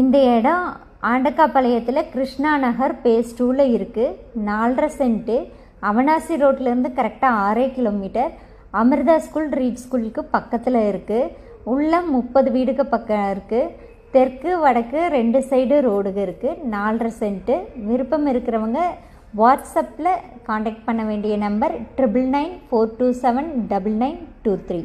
இந்த இடம் ஆண்டக்காப்பாளையத்தில் கிருஷ்ணா நகர் பேஸ் 2ல் இருக்குது. 4.5 சென்ட்டு. அவனாசி ரோட்லேருந்து கரெக்டாக 6 கிலோமீட்டர். அமிர்தா ஸ்கூல் ரீட் ஸ்கூலுக்கு பக்கத்தில் இருக்குது. உள்ள 30 வீடுக்கு பக்கம் இருக்குது. தெற்கு வடக்கு 2 சைடு ரோடுக இருக்குது. 4.5 சென்ட்டு. விருப்பம் இருக்கிறவங்க வாட்ஸ்அப்பில் காண்டாக்ட் பண்ண வேண்டிய நம்பர் 9994279923.